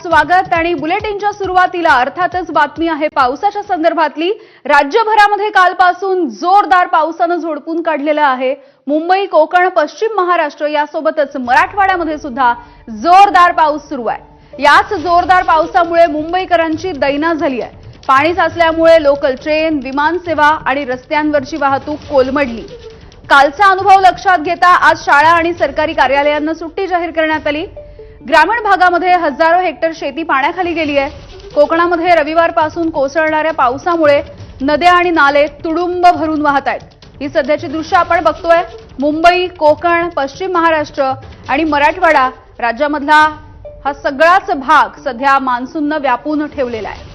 स्वागत आणि बुलेटिनच्या सुरुवातीला अर्थातच बातमी आहे पावसाच्या संदर्भातली। राज्यभरामध्ये कालपासून जोरदार पावसाने झोडपून काढलेलं आहे। मुंबई, कोकण, पश्चिम महाराष्ट्र यासोबतच मराठवाड्यामध्ये सुद्धा जोरदार पाऊस सुरू आहे। याच जोरदार पावसामुळे मुंबईकरांची दैना झाली आहे। पाणी साचल्यामुळे लोकल ट्रेन, विमान सेवा आणि रस्त्यांवरची वाहतूक कोलमडली। कालचा अनुभव लक्षात घेता आज शाळा आणि सरकारी कार्यालयांना सुट्टी जाहीर करण्यात आली। ग्रामीण भागामध्ये हजारो हेक्टर शेती पाण्याखाली गेली आहे। कोकणामध्ये रविवारपासून कोसळणाऱ्या पावसामुळे नद्या आणि नाले तुडुंब भरून वाहत आहेत। ही सध्याची दृश्य आपण बघतोय। मुंबई, कोकण, पश्चिम महाराष्ट्र आणि मराठवाडा राज्यामधला हा सगळाच भाग सध्या मान्सूनने व्यापून ठेवलेला आहे।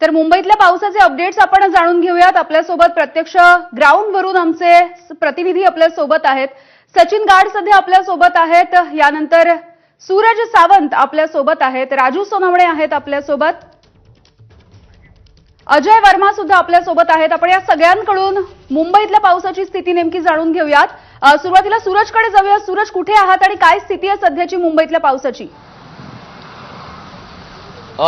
तर मुंबईतल्या पावसाचे अपडेट्स आपण जाणून घेऊयात। आपल्यासोबत प्रत्यक्ष ग्राउंडवरून आमचे प्रतिनिधी आपल्यासोबत आहेत। सचिन गाड सध्या आपल्यासोबत आहेत, यानंतर सूरज सावंत आपल्यासोबत आहेत, राजू सोनवणे आहेत आपल्यासोबत, अजय वर्मा सुद्धा आपल्यासोबत आहेत। आपण या सगळ्यांकडून मुंबईतल्या पावसाची स्थिती नेमकी जाणून घेऊयात। सुरुवातीला सूरजकडे जाऊया। सूरज, कुठे आहात आणि काय स्थिती आहे सध्याची मुंबईतल्या पावसाची?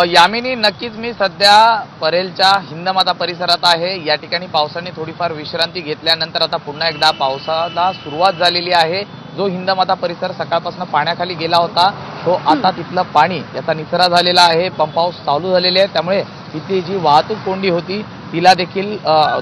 यामिनी, नक्कीच मी सध्या परेलच्या हिंदमाता परिसरात आहे। या ठिकाणी पावसाने थोडीफार विश्रांती घेतल्यानंतर आता पुन्हा एकदा पावसाला सुरुवात झालेली आहे। जो हिंदमाता परिसर सकाळपासून पाण्याखाली गेला होता तो आता तिथलं पाणी याचा निचरा झालेला आहे। पंप हाऊस चालू झालेले आहे, त्यामुळे इथली जी वाहतूक कोंडी होती तिला देखील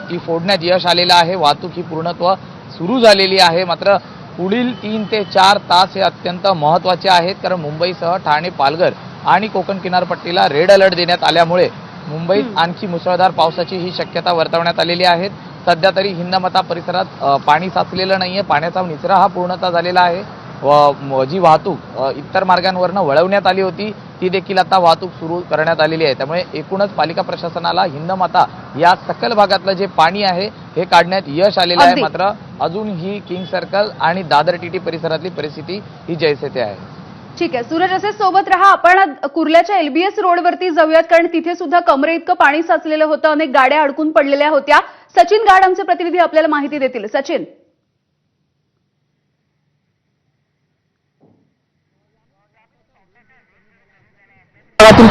ती फोडण्यात यश आलेलं आहे। वाहतूक ही पूर्णत्व सुरू झालेली आहे। मात्र पुढील 3 ते 4 तास हे अत्यंत महत्त्वाचे आहेत, कारण मुंबईसह ठाणे, पालघर आणि कोकण किनारपट्टीला रेड अलर्ट देण्यात आल्यामुळे मुंबईत आणखी मुसळधार पावसाची ही शक्यता वर्तवण्यात आलेली आहे। सध्या तरी हिंदमाता परिसरात पाणी साचलेलं नाहीये, पाण्याचा निचरा हा पूर्णतः झालेला आहे व जी वाहतूक इतर मार्गांवरनं वळवण्यात आली होती ती देखील आता वाहतूक सुरू करण्यात आलेली आहे। त्यामुळे एकूणच पालिका प्रशासनाला हिंदमाता या सकल भागातलं जे पाणी आहे हे काढण्यात यश आलेलं आहे। मात्र अजून ही किंग सर्कल आणि दादर टीटी परिसरातली परिस्थिती ही जैसे थे आहे। ठीक आहे सूरज, असे सोबत रहा। आपण कुर्ल्याच्या एलबीएस रोडवरती जाऊयात, कारण तिथे सुद्धा कमरे इतकं पाणी साचलेलं होतं, अनेक गाड्या अडकून पडलेल्या होत्या। सचिन गाड आमचे प्रतिनिधी आपल्याला माहिती देतील। सचिन,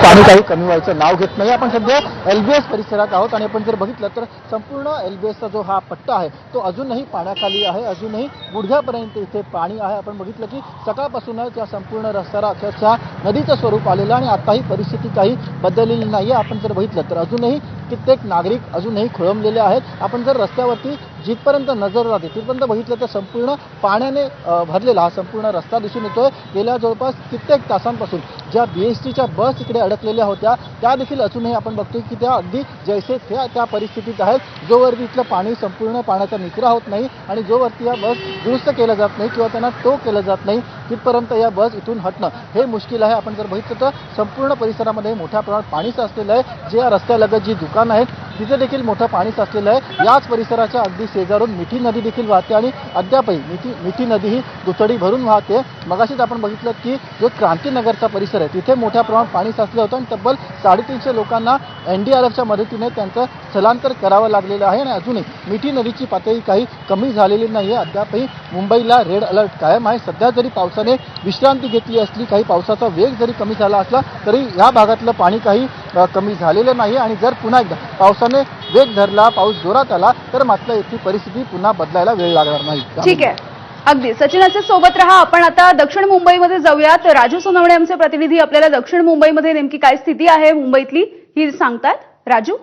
पाणी काही कमी व्हायचं नाव घेत नाही। आपण सध्या एलबीएस परिसरात आहोत आणि आपण जर बघितलं तर संपूर्ण एलबीएसचा जो हा पट्टा आहे तो अजूनही पाण्याखाली आहे, अजूनही गुडघ्यापर्यंत इथे पाणी आहे। आपण बघितलं की सकाळपासूनच या संपूर्ण रस्त्याला अक्षरशः नदीचं स्वरूप आलेलं आणि आता ही परिस्थिती काही बदललेली नाहीये। आपण जर बघितलं तर अजूनही कित्येक नागरिक अजूनही खोळंबलेले आहेत। आपण जर रस्त्यावरती जिथपर्यंत नजर जाते तिथपर्यंत बघितलं तर संपूर्ण पाण्याने भरलेला हा संपूर्ण रस्ता दिसून येतोय। गेल्या जवळपास कित्येक तासांपासून ज्या बीएसटीच्या बस इकडे अडकलेल्या होत्या त्या देखील अजूनही आपण बघतोय की त्या अगदी जैसे त्या परिस्थितीत आहेत। जोवरती इथलं पाणी संपूर्ण पाण्याचा निचरा होत नाही आणि जोवरती या बस दुरुस्त केल्या जात नाही किंवा त्यांना टो केलं जात नाही तिथपर्यंत या बस इथून हटणं हे मुश्किल आहे। आपण जर बघितलं तर संपूर्ण परिसरामध्ये मोठ्या प्रमाणात पाणी साचलेलं आहे। जे या रस्त्यालगत जी दुकानं आहेत तिथे देखील मोठं पाणी साचलेलं आहे। याच परिसराच्या अगदी शेजारून मिठी नदी देखील वाहते आणि अद्यापही मिठी नदी ही दुथडी भरून वाहते। मगाशीच आपण बघितलं की जो क्रांतीनगरचा परिसर आहे तिथे मोठ्या प्रमाणात पाणी साचलं होतं आणि तब्बल 350 लोकांना एनडीआरएफच्या मदतीने त्यांचं स्थलांतर करावं लागलेलं आहे आणि अजूनही मिठी नदीची पातळी काही कमी झालेली नाहीये। अद्यापही मुंबईला रेड अलर्ट कायम आहे। सध्या जरी पावसाने विश्रांती घेतली असली, काही पावसाचा वेग जरी कमी झाला असला तरी या भागातलं पाणी काही कमी झालेलं नाही आणि जर पुन्हा एकदा पावसाने वेग धरला, पाऊस जोरात आला तर मात्र इथली परिस्थिती पुन्हा बदलायला वेळ लागणार नाही। ठीक आहे, अगदी सचिनाचे सोबत रहा। आपण आता दक्षिण मुंबईमध्ये जाऊयात। राजू सोनवणे आमचे प्रतिनिधी आपल्याला दक्षिण मुंबईमध्ये नेमकी काय स्थिती आहे मुंबईतली ही सांगतात। राजू,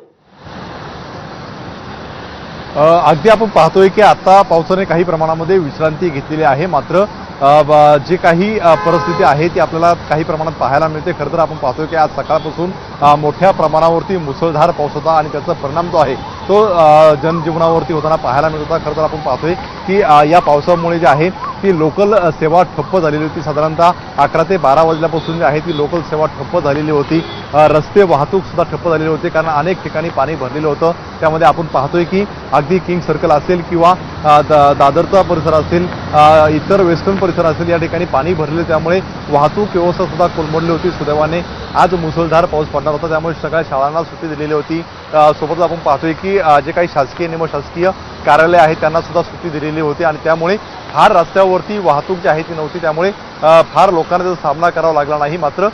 अगदी आपण पाहतोय की आता पावसाने काही प्रमाणामध्ये विश्रांती घेतलेली आहे। मात्र जे काही परिस्थिती आहे ती आपल्याला काही प्रमाणात पाहायला मिळते। खरं तर आपण पाहतोय की आज सकाळपासून मोठ्या प्रमाणावरती मुसळधार पाऊस होता आणि त्याचा परिणाम जो आहे तो जनजीवनावरती होताना पाहायला मिळत होता. खरं तर आपण पाहतोय की या पावसामुळे जे आहे ती लोकल सेवा ठप्प झालेली होती. साधारणतः 11 ते 12 वाजल्यापासून जी आहे ती लोकल सेवा ठप्प झालेली होती. रस्ते वाहतूक सुद्धा ठप्प झालेली होती कारण अनेक ठिकाणी पाणी भरलेलं होतं. त्यामध्ये आपण पाहतोय की अगदी किंग सर्कल असेल किंवा दादरचा परिसर असेल, इतर वेस्टर्न परिसर असेल, या ठिकाणी पाणी भरले. त्यामुळे वाहतूक व्यवस्था सुद्धा कोलमडली होती. सुदैवाने आज मुसळधार पाऊस पडणार होता त्यामुळे सगळ्या शाळांना सुट्टी दिलेली होती. सोबतच आपण पाहतोय की जे काही शासकीय निमशासकीय कार्यालय आहेत त्यांना सुद्धा सुट्टी दिलेली होती आणि त्यामुळे फार रस्त्यावरती वाहतूक जी आहे ती नव्हती. त्यामुळे फार लोकांना त्याचा सामना करावा लागला नाही. मात्र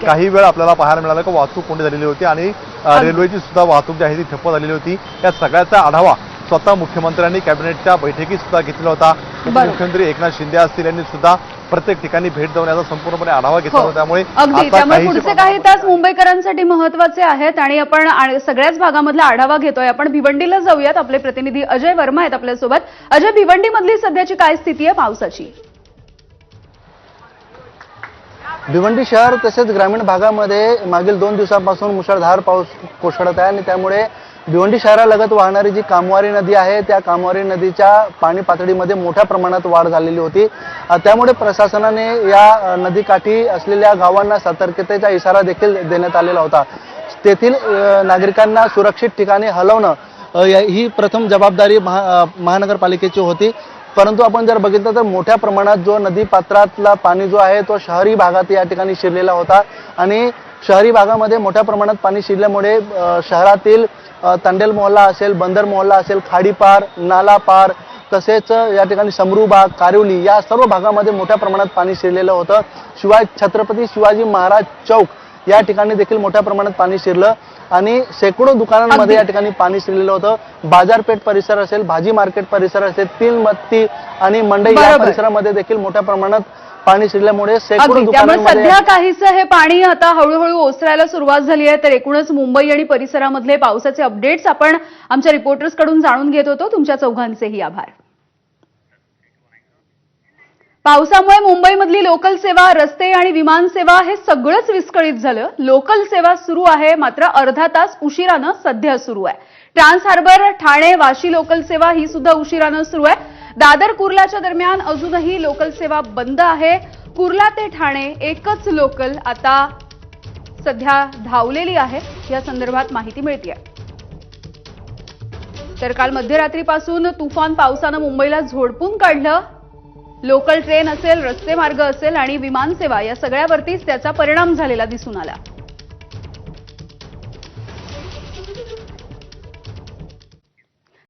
काही वेळ आपल्याला पाहायला मिळालं की वाहतूक कोंडी झालेली होती आणि रेल्वेची सुद्धा वाहतूक जी आहे ती ठप्प झालेली होती. या सगळ्याचा आढावा स्वतः मुख्यमंत्र्यांनी कॅबिनेटच्या बैठकीत सुद्धा घेतला होता. उपमुख्यमंत्री एकनाथ शिंदे असतील यांनी सुद्धा प्रत्येक ठिकाणी भेट देऊन याचा संपूर्णपणे आढावा घेतला होता. त्यामुळे त्यामुळे पुढचे काही तास मुंबईकरांसाठी महत्त्वाचे आहेत आणि आपण सगळ्याच भागामधला आढावा घेतोय. आपण भिवंडीला जाऊयात. आपले प्रतिनिधी अजय वर्मा आहेत आपल्यासोबत. अजय, भिवंडीमधली सध्याची काय स्थिती आहे पावसाची? भिवंडी शहर तसेच ग्रामीण भागामध्ये मागील 2 दिवसांपासून मुसळधार पाऊस कोसळत आहे आणि त्यामुळे भिवंडी शहरालगत वाहणारी जी कामवारी नदी आहे त्या कामवारी नदीच्या पाणी पातळीमध्ये मोठ्या प्रमाणात वाढ झालेली होती. त्यामुळे प्रशासनाने या नदीकाठी असलेल्या गावांना सतर्कतेचा इशारा देखील देण्यात आलेला होता. तेथील नागरिकांना सुरक्षित ठिकाणी हलवणं ही प्रथम जबाबदारी महानगरपालिकेची होती. परंतु आपण जर बघितलं तर मोठ्या प्रमाणात जो नदी पात्रातला पाणी जो आहे तो शहरी भागात या ठिकाणी शिरलेला होता आणि शहरी भागामध्ये मोठ्या प्रमाणात पाणी शिरल्यामुळे शहरातील तांडेल मोहल्ला असेल, बंदर मोहल्ला असेल, खाडीपार, नाला पार, तसेच या ठिकाणी समरूबाग, कारिवली या सर्व भागामध्ये मोठ्या प्रमाणात पाणी शिरलेलं होतं. शिवाय छत्रपती शिवाजी महाराज चौक या ठिकाणी देखील मोठ्या प्रमाणात पाणी शिरलं आणि शेकडो दुकानांमध्ये या ठिकाणी पाणी शिरलेलं होतं. बाजारपेठ परिसर असेल, भाजी मार्केट परिसर असेल, तिलमत्ती आणि मंडई या परिसरामध्ये देखील मोठ्या प्रमाणात पाणी शिरल्यामुळे शेकडो त्यामुळे सध्या काहीसं हे पाणी आता हळूहळू ओसरायला सुरुवात झाली आहे. तर एकूणच मुंबई आणि परिसरामधले पावसाचे अपडेट्स आपण आमच्या रिपोर्टर्स कडून जाणून घेत होतो. तुमच्या चौघांचेही आभार. पावसामुळे मुंबईमधली लोकल सेवा, रस्ते आणि विमान सेवा हे सगळंच विस्कळीत झालं. लोकल सेवा सुरू आहे मात्र अर्धा तास उशिरानं सध्या सुरू आहे. Trans harbour, Thane, Vashi local सेवा ही सुद्धा उशिरानं सुरू आहे. दादर कुर्लाच्या दरम्यान अजूनही लोकल सेवा बंद आहे. कुर्ला ते ठाणे एकच लोकल आता सध्या धावलेली आहे. या संदर्भात माहिती मिळतेय. तर काल मध्यरात्रीपासून तुफान पावसानं मुंबईला झोडपून काढलं. लोकल ट्रेन असेल, रस्ते मार्ग असेल आणि विमान सेवा या सगळ्यावरतीच त्याचा परिणाम झालेला दिसून आला.